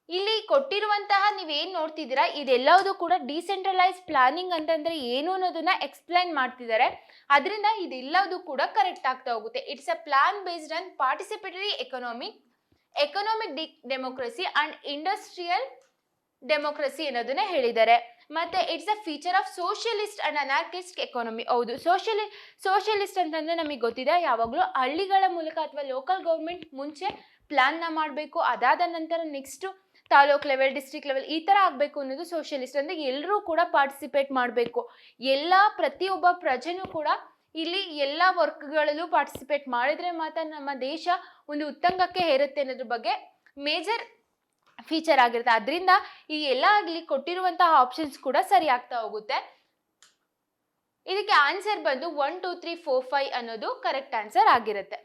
ಇಲ್ಲಿ ಕೊಟ್ಟಿರುವಂತಹ ನೀವೇನ್ ನೋಡ್ತಿದ್ದೀರಾ ಇದೆಲ್ಲವೂ ಕೂಡ ಡಿಸೆಂಟ್ರಲೈಸ್ ಪ್ಲಾನಿಂಗ್ ಅಂತಂದ್ರೆ ಏನು ಅನ್ನೋದನ್ನ ಎಕ್ಸ್ಪ್ಲೈನ್ ಮಾಡ್ತಿದ್ದಾರೆ. ಅದರಿಂದ ಇದೆಲ್ಲವೂ ಕೂಡ ಕರೆಕ್ಟ್ ಆಗ್ತಾ ಹೋಗುತ್ತೆ. It's a plan based on participatory economic democracy and industrial democracy ಅನ್ನೋದನ್ನ ಹೇಳಿದ್ದಾರೆ. ಮತ್ತೆ it's a feature of socialist and anarchist economy. ಹೌದು, ಸೋಷಿಯಲಿಸ್ಟ್ ಅಂತಂದ್ರೆ ನಮಗೆ ಗೊತ್ತಿದೆ, ಯಾವಾಗಲೂ ಹಳ್ಳಿಗಳ ಮೂಲಕ ಅಥವಾ ಲೋಕಲ್ ಗೌರ್ಮೆಂಟ್ ಮುಂಚೆ ಪ್ಲಾನ್ನ ಮಾಡಬೇಕು, ಅದಾದ ನಂತರ next taluk level, district level ಈ ತರ ಆಗಬೇಕು ಅನ್ನೋದು ಸೋಷಿಯಲಿಸ್ಟ್. ಅಂದ್ರೆ ಎಲ್ಲರೂ ಕೂಡ ಪಾರ್ಟಿಸಿಪೇಟ್ ಮಾಡಬೇಕು, ಪ್ರತಿಯೊಬ್ಬ ಪ್ರಜೆನೂ ಕೂಡ ಇಲ್ಲಿ ಎಲ್ಲ ವರ್ಕ್ಗಳಲ್ಲೂ ಪಾರ್ಟಿಸಿಪೇಟ್ ಮಾಡಿದ್ರೆ ಮಾತ್ರ ನಮ್ಮ ದೇಶ ಒಂದು ಉತ್ತುಂಗಕ್ಕೆ ಏರುತ್ತೆ ಅನ್ನೋದ್ರ ಬಗ್ಗೆ ಮೇಜರ್ ಫೀಚರ್ ಆಗಿರುತ್ತೆ. ಅದರಿಂದ ಈ ಎಲ್ಲ ಆಗಲಿ ಕೊಟ್ಟಿರುವಂತಹ ಆಪ್ಷನ್ಸ್ ಕೂಡ ಸರಿ ಆಗ್ತಾ ಹೋಗುತ್ತೆ. ಇದಕ್ಕೆ ಆನ್ಸರ್ ಬಂದು 1, 2, 3, 4, 5 ಅನ್ನೋದು ಕರೆಕ್ಟ್ ಆನ್ಸರ್ ಆಗಿರುತ್ತೆ.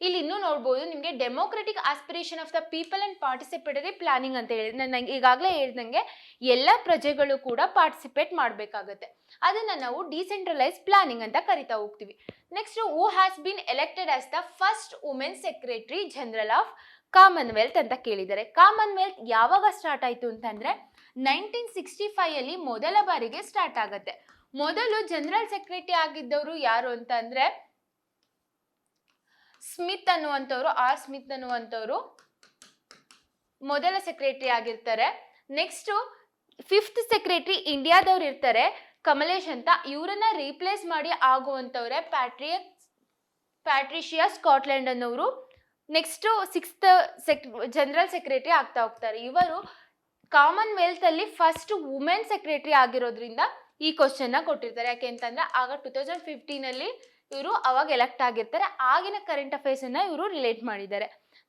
ಇಲ್ಲಿ ಇನ್ನೂ ನೋಡ್ಬೋದು ನಿಮಗೆ democratic aspiration of the people and participatory planning ಅಂತ ಹೇಳಿ ನಾನು ಈಗಾಗಲೇ ಹೇಳ್ದಂಗೆ ಎಲ್ಲ ಪ್ರಜೆಗಳು ಕೂಡ ಪಾರ್ಟಿಸಿಪೇಟ್ ಮಾಡಬೇಕಾಗುತ್ತೆ. ಅದನ್ನ ನಾವು ಡಿಸೆಂಟ್ರಲೈಸ್ ಪ್ಲಾನಿಂಗ್ ಅಂತ ಕರಿತಾ ಹೋಗ್ತೀವಿ. Next, who has been elected as the first women secretary general of Commonwealth ಅಂತ ಕೇಳಿದ್ದಾರೆ. ಕಾಮನ್ವೆಲ್ತ್ ಯಾವಾಗ ಸ್ಟಾರ್ಟ್ ಆಯ್ತು ಅಂತಂದ್ರೆ 1965 ಅಲ್ಲಿ ಮೊದಲ ಬಾರಿಗೆ ಸ್ಟಾರ್ಟ್ ಆಗುತ್ತೆ. ಮೊದಲು ಜನರಲ್ ಸೆಕ್ರೆಟರಿ ಆಗಿದ್ದವರು ಯಾರು ಅಂತ ಅಂದ್ರೆ ಸ್ಮಿತ್ ಅನ್ನುವಂಥವ್ರು ಮೊದಲ ಸೆಕ್ರೆಟರಿ ಆಗಿರ್ತಾರೆ. ನೆಕ್ಸ್ಟ್ 5th ಸೆಕ್ರೆಟರಿ ಇಂಡಿಯಾದವ್ರು ಇರ್ತಾರೆ, ಕಮಲೇಶ್ ಅಂತ. ಇವರನ್ನ ರೀಪ್ಲೇಸ್ ಮಾಡಿ ಆಗುವಂಥವ್ರೆ ಪ್ಯಾಟ್ರಿಷಿಯಾ ಸ್ಕಾಟ್ಲೆಂಡ್ ಅನ್ನೋರು ನೆಕ್ಸ್ಟ್ 6th ಜನರಲ್ ಸೆಕ್ರೆಟರಿ ಆಗ್ತಾ ಹೋಗ್ತಾರೆ. ಇವರು ಕಾಮನ್ವೆಲ್ತ್ ಅಲ್ಲಿ ಫಸ್ಟ್ ವುಮೆನ್ ಸೆಕ್ರೆಟರಿ ಆಗಿರೋದ್ರಿಂದ ಈ ಕ್ವಶನ್ ನ ಕೊಟ್ಟಿರ್ತಾರೆ. ಯಾಕೆ ಅಂತಂದ್ರೆ ಆಗ 2015 ಅಲ್ಲಿ ಇವರು ಅವಾಗ ಎಲೆಕ್ಟ್ ಆಗಿರ್ತಾರೆ. ಆಗಿನ ಕರೆಂಟ್ ಅಫೇರ್ಸ್ ಅನ್ನ ಇವರು ರಿಲೇಟ್ ಮಾಡಿದ್ದಾರೆ.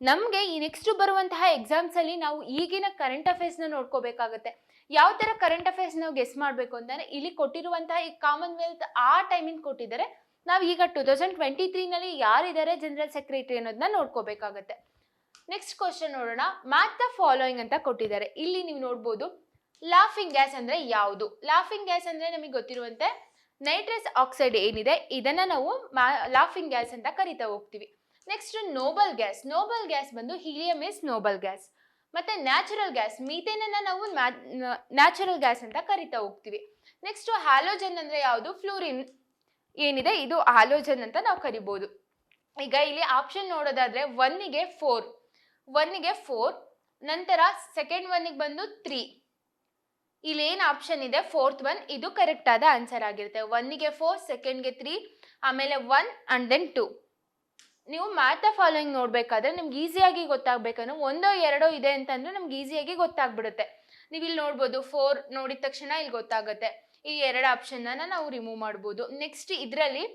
ನಮ್ಗೆ ಈ ನೆಕ್ಸ್ಟ್ ಬರುವಂತಹ ಎಕ್ಸಾಮ್ಸ್ ಅಲ್ಲಿ ನಾವು ಈಗಿನ ಕರೆಂಟ್ ಅಫೇರ್ಸ್ ನ ನೋಡ್ಕೋಬೇಕಾಗತ್ತೆ. ಯಾವ ತರ ಕರೆಂಟ್ ಅಫೇರ್ಸ್ ನಾವು ಗೆಸ್ ಮಾಡ್ಬೇಕು ಅಂತಂದ್ರೆ, ಇಲ್ಲಿ ಕೊಟ್ಟಿರುವಂತಹ ಈ ಕಾಮನ್ವೆಲ್ತ್ ಆ ಟೈಮಿಂಗ್ ಕೊಟ್ಟಿದ್ದಾರೆ. ನಾವು ಈಗ 2023 ನಲ್ಲಿ ಯಾರಿದ್ದಾರೆ ಜನರಲ್ ಸೆಕ್ರೆಟರಿ ಅನ್ನೋದನ್ನ ನೋಡ್ಕೋಬೇಕಾಗತ್ತೆ. ನೆಕ್ಸ್ಟ್ ಕ್ವಶನ್ ನೋಡೋಣ. ಮ್ಯಾಚ್ ದ ಫಾಲೋಯಿಂಗ್ ಅಂತ ಕೊಟ್ಟಿದ್ದಾರೆ. ಇಲ್ಲಿ ನೀವು ನೋಡ್ಬೋದು ಲಾಫಿಂಗ್ ಗ್ಯಾಸ್ ಅಂದ್ರೆ ಯಾವುದು. ಲಾಫಿಂಗ್ ಗ್ಯಾಸ್ ಅಂದ್ರೆ ನಮಗೆ ಗೊತ್ತಿರುವಂತೆ ನೈಟ್ರಸ್ ಆಕ್ಸೈಡ್ ಏನಿದೆ ಇದನ್ನ ನಾವು ಲಾಫಿಂಗ್ ಗ್ಯಾಸ್ ಅಂತ ಕರಿತಾ ಹೋಗ್ತೀವಿ. ನೆಕ್ಸ್ಟ್ ನೋಬಲ್ ಗ್ಯಾಸ್ ಬಂದು ಹೀಲಿಯಂ ಇಸ್ ನೋಬಲ್ ಗ್ಯಾಸ್. ಮತ್ತೆ ನ್ಯಾಚುರಲ್ ಗ್ಯಾಸ್, ಮೀಥೇನ್ ಅನ್ನ ನಾವು ನ್ಯಾಚುರಲ್ ಗ್ಯಾಸ್ ಅಂತ ಕರಿತಾ ಹೋಗ್ತೀವಿ. ನೆಕ್ಸ್ಟ್ ಹ್ಯಾಲೋಜನ್ ಅಂದ್ರೆ ಯಾವುದು? ಫ್ಲೂರಿನ್ ಏನಿದೆ ಇದು ಹ್ಯಾಲೋಜನ್ ಅಂತ ನಾವು ಕರಿಬಹುದು. ಈಗ ಇಲ್ಲಿ ಆಪ್ಷನ್ ನೋಡೋದಾದ್ರೆ ಒನ್ನಿಗೆ 4 ನಂತರ ಸೆಕೆಂಡ್ ಒನ್ನಿಗೆ ಬಂದು 3. ಇಲ್ಲಿ ಏನ್ ಆಪ್ಷನ್ ಇದೆ ಫೋರ್ತ್ ಒನ್ ಇದು ಕರೆಕ್ಟ್ ಆದ ಆನ್ಸರ್ ಆಗಿರುತ್ತೆ. ಒನ್ನಿಗೆ 4, ಸೆಕೆಂಡ್ಗೆ 3, ಆಮೇಲೆ 1 ಅಂಡ್ ದೆನ್ 2. ನೀವು ಮ್ಯಾಥ್ ದ ಫಾಲೋಯಿಂಗ್ ನೋಡ್ಬೇಕಾದ್ರೆ ನಿಮ್ಗೆ ಈಸಿಯಾಗಿ ಗೊತ್ತಾಗ್ಬೇಕಂದ್ರೆ 1 2 ಇದೆ ಅಂತಂದ್ರೆ ನಮ್ಗೆ ಈಸಿಯಾಗಿ ಗೊತ್ತಾಗ್ಬಿಡುತ್ತೆ. ನೀವು ಇಲ್ಲಿ ನೋಡ್ಬೋದು 4 ನೋಡಿದ ತಕ್ಷಣ ಇಲ್ಲಿ ಗೊತ್ತಾಗುತ್ತೆ. ಈ 2 ಆಪ್ಷನ್ ನಾವು ರಿಮೂವ್ ಮಾಡ್ಬೋದು. ನೆಕ್ಸ್ಟ್ ಇದರಲ್ಲಿ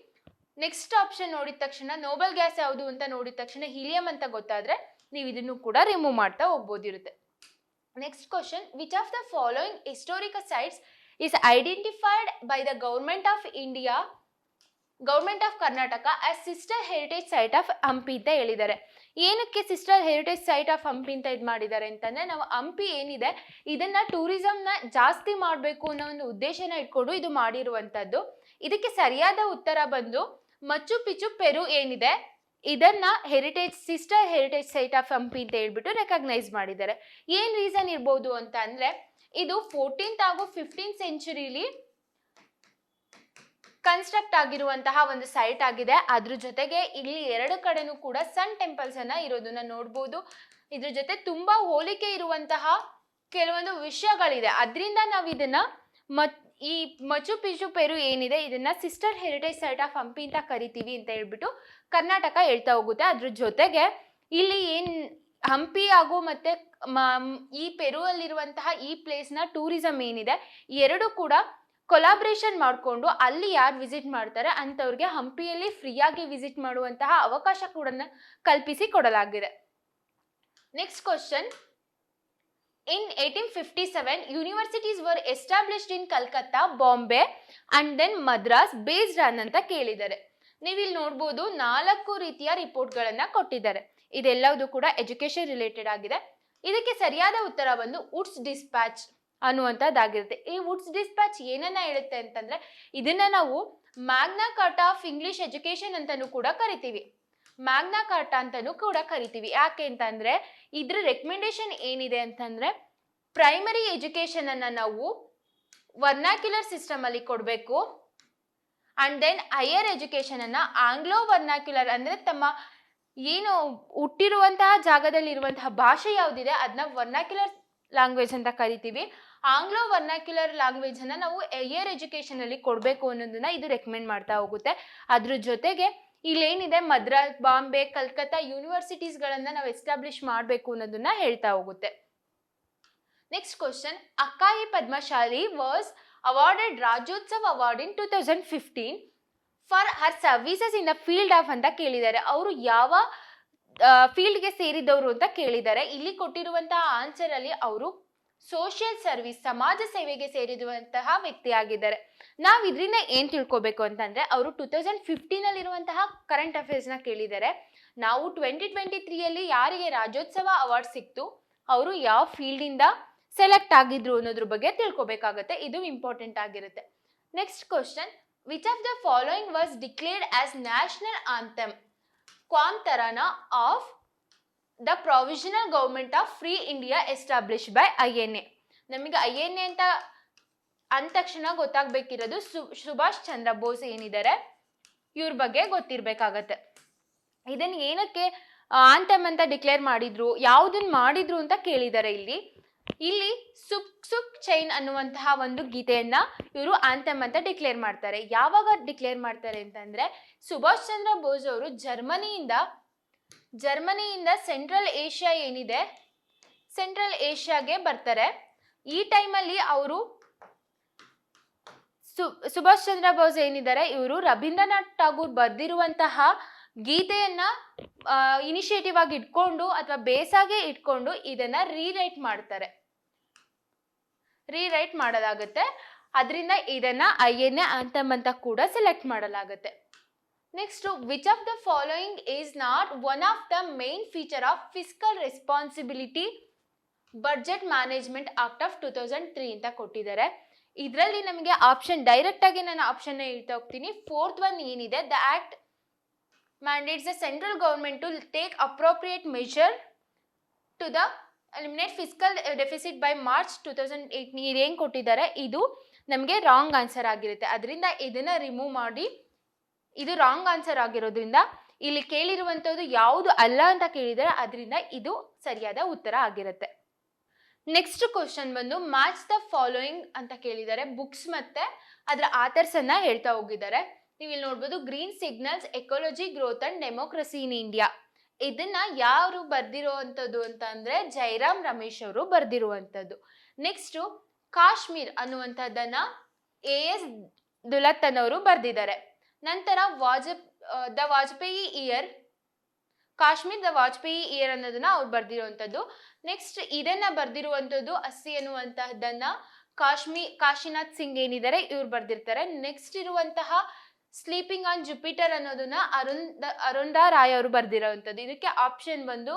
ನೆಕ್ಸ್ಟ್ ಆಪ್ಷನ್ ನೋಡಿದ ತಕ್ಷಣ ನೋಬಲ್ ಗ್ಯಾಸ್ ಯಾವುದು ಅಂತ ನೋಡಿದ ತಕ್ಷಣ ಹೀಲಿಯಂ ಅಂತ ಗೊತ್ತಾದ್ರೆ ನೀವು ಇದನ್ನು ಕೂಡ ರಿಮೂವ್ ಮಾಡ್ತಾ ಹೋಗ್ಬೋದಿರುತ್ತೆ. Next question, which of the following historical sites is identified by the government of India, government of Karnataka as sister heritage site of Hampi ಅಂತ ಹೇಳಿದ್ದಾರೆ. ಏನಕ್ಕೆ sister heritage site of Hampi ಅಂತ ಇದು ಮಾಡಿದ್ದಾರೆ ಅಂತಂದ್ರೆ, ನಾವು ಹಂಪಿ ಏನಿದೆ ಇದನ್ನ ಟೂರಿಸಂನ ಜಾಸ್ತಿ ಮಾಡಬೇಕು ಅನ್ನೋ ಒಂದು ಉದ್ದೇಶನ ಇಟ್ಕೊಂಡು ಇದು ಮಾಡಿರುವಂತದ್ದು. ಇದಕ್ಕೆ ಸರಿಯಾದ ಉತ್ತರ ಬಂದು ಮಚ್ಚು ಪಿಚ್ಚು ಪೆರು ಏನಿದೆ ಇದನ್ನ sister heritage site of Hampi ಅಂತ ಹೇಳ್ಬಿಟ್ಟು ರೆಕಗ್ನೈಸ್ ಮಾಡಿದ್ದಾರೆ. ಏನ್ ರೀಸನ್ ಇರ್ಬೋದು ಅಂತ ಅಂದ್ರೆ, ಇದು 14th ಹಾಗೂ 15th ಸೆಂಚುರಿಲಿ ಕನ್ಸ್ಟ್ರಕ್ಟ್ ಆಗಿರುವಂತಹ ಒಂದು ಸೈಟ್ ಆಗಿದೆ. ಅದ್ರ ಜೊತೆಗೆ ಇಲ್ಲಿ 2 ಕಡೆನೂ ಕೂಡ ಸನ್ ಟೆಂಪಲ್ಸ್ ಅನ್ನ ಇರೋದನ್ನ ನೋಡ್ಬೋದು. ಇದ್ರ ಜೊತೆ ತುಂಬಾ ಹೋಲಿಕೆ ಇರುವಂತಹ ಕೆಲವೊಂದು ವಿಷಯಗಳಿದೆ. ಅದರಿಂದ ನಾವು ಇದನ್ನ ಈ ಮಚು ಪಿಚು ಪೆರು ಏನಿದೆ ಇದನ್ನ sister heritage site of Hampi ಅಂತ ಕರಿತೀವಿ ಅಂತ ಹೇಳ್ಬಿಟ್ಟು ಕರ್ನಾಟಕ ಹೇಳ್ತಾ ಹೋಗುತ್ತೆ. ಅದ್ರ ಜೊತೆಗೆ ಇಲ್ಲಿ ಏನ್ ಹಂಪಿ ಹಾಗೂ ಮತ್ತೆ ಈ ಪೆರು ಅಲ್ಲಿರುವಂತಹ ಈ ಪ್ಲೇಸ್ನ ಟೂರಿಸಂ ಏನಿದೆ ಎರಡು ಕೂಡ ಕೊಲಾಬ್ರೇಷನ್ ಮಾಡಿಕೊಂಡು ಅಲ್ಲಿ ಯಾರು ವಿಸಿಟ್ ಮಾಡ್ತಾರೆ ಅಂಥವ್ರಿಗೆ ಹಂಪಿಯಲ್ಲಿ ಫ್ರೀಯಾಗಿ ವಿಸಿಟ್ ಮಾಡುವಂತಹ ಅವಕಾಶ ಕೂಡ ಕಲ್ಪಿಸಿ ಕೊಡಲಾಗಿದೆ. Next question, in 1857 universities were established in Calcutta, Bombay and then Madras based on ಅಂತ ಕೇಳಿದ್ದಾರೆ. ನೀವು ಇಲ್ಲಿ ನೋಡ್ಬೋದು 4 ರೀತಿಯ ರಿಪೋರ್ಟ್ಗಳನ್ನ ಕೊಟ್ಟಿದ್ದಾರೆ. ಇದೆಲ್ಲವೂ ಕೂಡ ಎಜುಕೇಶನ್ ರಿಲೇಟೆಡ್ ಆಗಿದೆ. ಇದಕ್ಕೆ ಸರಿಯಾದ ಉತ್ತರ ಬಂದು ವುಡ್ಸ್ ಡಿಸ್ಪ್ಯಾಚ್ ಅನ್ನುವಂಥದ್ದಾಗಿರುತ್ತೆ. ಈ ವುಡ್ಸ್ ಡಿಸ್ಪ್ಯಾಚ್ ಏನನ್ನ ಹೇಳುತ್ತೆ ಅಂತಂದ್ರೆ, ಇದನ್ನ ನಾವು Magna Carta of English education ಅಂತಾನೂ ಕೂಡ ಕರಿತೀವಿ. ಮ್ಯಾಗ್ನಾ ಕಾರ್ಟಾ ಅಂತಾನೂ ಕೂಡ ಕರಿತೀವಿ. ಯಾಕೆ ಅಂತಂದ್ರೆ ಇದ್ರ ರೆಕಮೆಂಡೇಶನ್ ಏನಿದೆ ಅಂತಂದ್ರೆ, ಪ್ರೈಮರಿ ಎಜುಕೇಶನ್ ಅನ್ನ ನಾವು ವರ್ನಾಕ್ಯುಲರ್ ಸಿಸ್ಟಮ್ ಅಲ್ಲಿ ಕೊಡಬೇಕು ಅಂಡ್ ದೆನ್ ಹೈಯರ್ ಎಜುಕೇಶನ್ ಅನ್ನ ಆಂಗ್ಲೋ ವರ್ನಾಕ್ಯುಲರ್ ಅಂದ್ರೆ ತಮ್ಮ ಏನು ಹುಟ್ಟಿರುವಂತಹ ಜಾಗದಲ್ಲಿ ಇರುವಂತಹ ಭಾಷೆ ಯಾವುದಿದೆ ಅದನ್ನ ವರ್ನಾಕ್ಯುಲರ್ ಲ್ಯಾಂಗ್ವೇಜ್ ಅಂತ ಕರಿತೀವಿ. ಆಂಗ್ಲೋ ವರ್ನಾಕ್ಯುಲರ್ ಲ್ಯಾಂಗ್ವೇಜ್ ಅನ್ನ ನಾವು ಹೈಯರ್ ಎಜುಕೇಶನ್ ಅಲ್ಲಿ ಕೊಡಬೇಕು ಅನ್ನೋದನ್ನ ಇದು ರೆಕಮೆಂಡ್ ಮಾಡ್ತಾ ಹೋಗುತ್ತೆ. ಅದ್ರ ಜೊತೆಗೆ ಇಲ್ಲೇನಿದೆ ಮದ್ರಾಸ್, ಬಾಂಬೆ, ಕಲ್ಕತ್ತಾ ಯೂನಿವರ್ಸಿಟೀಸ್ಗಳನ್ನ ನಾವು ಎಸ್ಟಾಬ್ಲಿಷ್ ಮಾಡಬೇಕು ಅನ್ನೋದನ್ನ ಹೇಳ್ತಾ ಹೋಗುತ್ತೆ. Next question, Akkai Padmashali was awarded Rajyotsava award in 2015 for her services in the field of ಅಂತ ಕೇಳಿದ್ದಾರೆ. ಅವರು ಯಾವ ಫೀಲ್ಡ್ಗೆ ಸೇರಿದವರು ಅಂತ ಕೇಳಿದ್ದಾರೆ. ಇಲ್ಲಿ ಕೊಟ್ಟಿರುವಂತಹ ಆನ್ಸರ್ ಅಲ್ಲಿ ಅವರು ಸೋಷಿಯಲ್ ಸರ್ವಿಸ್, ಸಮಾಜ ಸೇವೆಗೆ ಸೇರಿರುವಂತಹ ವ್ಯಕ್ತಿ ಆಗಿದ್ದಾರೆ. ನಾವು ಇದರಿಂದ ಏನ್ ತಿಳ್ಕೊಬೇಕು ಅಂತಂದ್ರೆ, ಅವರು 2015 ಅಲ್ಲಿ ಇರುವಂತಹ ಕರೆಂಟ್ ಅಫೇರ್ಸ್ ನ ಕೇಳಿದ್ದಾರೆ. ನಾವು 2023 ಅಲ್ಲಿ ಯಾರಿಗೆ ರಾಜ್ಯೋತ್ಸವ ಅವಾರ್ಡ್ ಸಿಕ್ತು ಅವರು ಯಾವ ಫೀಲ್ಡ್ ಇಂದ ಸೆಲೆಕ್ಟ್ ಆಗಿದ್ರು ಅನ್ನೋದ್ರ ಬಗ್ಗೆ ತಿಳ್ಕೊಬೇಕಾಗತ್ತೆ. ಇದು ಇಂಪಾರ್ಟೆಂಟ್ ಆಗಿರುತ್ತೆ. Next question, which of the following was declared as national anthem Qaumi Tarana of the provisional government of free India establish by INA. ನಮಗೆ INA ಅಂತ ಅಂದ ತಕ್ಷಣ ಗೊತ್ತಾಗ್ಬೇಕಿರೋದು ಸುಭಾಷ್ ಚಂದ್ರ ಬೋಸ್ ಏನಿದ್ದಾರೆ ಇವ್ರ ಬಗ್ಗೆ ಗೊತ್ತಿರ್ಬೇಕಾಗತ್ತೆ. ಇದನ್ನ ಏನಕ್ಕೆ ಆಂಥಮ್ ಅಂತ ಡಿಕ್ಲೇರ್ ಮಾಡಿದ್ರು, ಯಾವುದನ್ನ ಮಾಡಿದ್ರು ಅಂತ ಕೇಳಿದ್ದಾರೆ. ಇಲ್ಲಿ ಸುಕ್ ಸುಕ್ ಚೈನ್ ಅನ್ನುವಂತಹ ಒಂದು ಗೀತೆಯನ್ನ ಇವರು ಆಂಥಮ್ ಅಂತ ಡಿಕ್ಲೇರ್ ಮಾಡ್ತಾರೆ. ಯಾವಾಗ ಡಿಕ್ಲೇರ್ ಮಾಡ್ತಾರೆ ಅಂತಂದ್ರೆ, ಸುಭಾಷ್ ಚಂದ್ರ ಬೋಸ್ ಅವರು ಜರ್ಮನಿಯಿಂದ ಸೆಂಟ್ರಲ್ ಏಷ್ಯಾ ಏನಿದೆ ಸೆಂಟ್ರಲ್ ಏಷ್ಯಾಗೆ ಬರ್ತಾರೆ. ಈ ಟೈಮಲ್ಲಿ ಅವರು ಸುಭಾಷ್ ಚಂದ್ರ ಬೋಸ್ ಏನಿದ್ದಾರೆ ಇವರು ರವೀಂದ್ರನಾಥ್ ಟಾಗೂರ್ ಬರ್ದಿರುವಂತಹ ಗೀತೆಯನ್ನ ಇನಿಷಿಯೇಟಿವ್ ಆಗಿ ಇಟ್ಕೊಂಡು ಅಥವಾ ಬೇಸಾಗೆ ಇಟ್ಕೊಂಡು ಇದನ್ನ ರೀರೈಟ್ ಮಾಡಲಾಗುತ್ತೆ. ಅದರಿಂದ ಇದನ್ನ INA ಆಂಥಮ್ ಅಂತ ಕೂಡ ಸೆಲೆಕ್ಟ್ ಮಾಡಲಾಗುತ್ತೆ. Next, which of the following is not one of the main feature of fiscal responsibility budget management act of 2003 ಅಂತ ಕೊಟ್ಟಿದ್ದಾರೆ. ಇದರಲ್ಲಿ ನಮಗೆ ಆಪ್ಷನ್ ಡೈರೆಕ್ಟ್ ಆಗಿ ನಾನು ಆಪ್ಷನ್ ಹೇಳ್ತಾ ಹೋಗ್ತೀನಿ. ಫೋರ್ತ್ ಒನ್ ಏನಿದೆ, the act mandates the central government to take appropriate measure to the eliminate fiscal deficit by March 2008 ಏನು ಕೊಟ್ಟಿದ್ದಾರೆ ಇದು ನಮಗೆ ರಾಂಗ್ ಆನ್ಸರ್ ಆಗಿರುತ್ತೆ. ಅದರಿಂದ ಇದನ್ನ ರಿಮೂವ್ ಮಾಡಿ, ಇದು ರಾಂಗ್ ಆನ್ಸರ್ ಆಗಿರೋದ್ರಿಂದ ಇಲ್ಲಿ ಕೇಳಿರುವಂಥದ್ದು ಯಾವುದು ಅಲ್ಲ ಅಂತ ಕೇಳಿದರೆ ಅದರಿಂದ ಇದು ಸರಿಯಾದ ಉತ್ತರ ಆಗಿರುತ್ತೆ. ನೆಕ್ಸ್ಟ್ ಕ್ವಶನ್ ಬಂದು ಮ್ಯಾಚ್ ದ ಫಾಲೋಯಿಂಗ್ ಅಂತ ಕೇಳಿದ್ದಾರೆ. ಬುಕ್ಸ್ ಮತ್ತೆ ಅದರ ಆಥರ್ಸ್ ಅನ್ನ ಹೇಳ್ತಾ ಹೋಗಿದ್ದಾರೆ. ನೀವು ಇಲ್ಲಿ ನೋಡ್ಬೋದು, green signals ecology growth and democracy in India. ಇದನ್ನ ಯಾರು ಬರ್ದಿರುವಂಥದ್ದು ಅಂತ ಅಂದ್ರೆ ಜೈರಾಮ್ ರಮೇಶ್ ಅವರು ಬರ್ದಿರುವಂಥದ್ದು. ನೆಕ್ಸ್ಟ್ ಕಾಶ್ಮೀರ್ ಅನ್ನುವಂಥದ್ದನ್ನ ಎಸ್ ದುಲತ್ತನ್ ಅವರು ಬರ್ದಿದ್ದಾರೆ. ನಂತರ the Vajpayee year, Kashmir the Vajpayee year ಅನ್ನೋದನ್ನ ಅವ್ರು ಬರ್ದಿರುವಂಥದ್ದು. ನೆಕ್ಸ್ಟ್ ಇದನ್ನ ಬರ್ದಿರುವಂಥದ್ದು ಅಸ್ಸಿ ಅನ್ನುವಂತಹದ್ದನ್ನ ಕಾಶಿನಾಥ್ ಸಿಂಗ್ ಏನಿದ್ದಾರೆ ಇವ್ರು ಬರ್ದಿರ್ತಾರೆ. ನೆಕ್ಸ್ಟ್ ಇರುವಂತಹ ಸ್ಲೀಪಿಂಗ್ ಆನ್ ಜುಪಿಟರ್ ಅನ್ನೋದನ್ನ ಅರುಂಧಾ ರಾಯ್ ಅವರು ಬರ್ದಿರೋವಂಥದ್ದು. ಇದಕ್ಕೆ ಆಪ್ಷನ್ ಬಂದು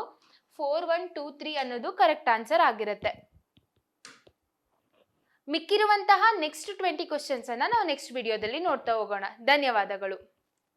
4, 1, 2, 3 ಅನ್ನೋದು ಕರೆಕ್ಟ್ ಆನ್ಸರ್ ಆಗಿರುತ್ತೆ. ಮಿಕ್ಕಿರುವಂತಹ ನೆಕ್ಸ್ಟ್ 20 ಕ್ವಶನ್ಸ್ ಅನ್ನ ನಾವು ನೆಕ್ಸ್ಟ್ ವಿಡಿಯೋದಲ್ಲಿ ನೋಡ್ತಾ ಹೋಗೋಣ. ಧನ್ಯವಾದಗಳು.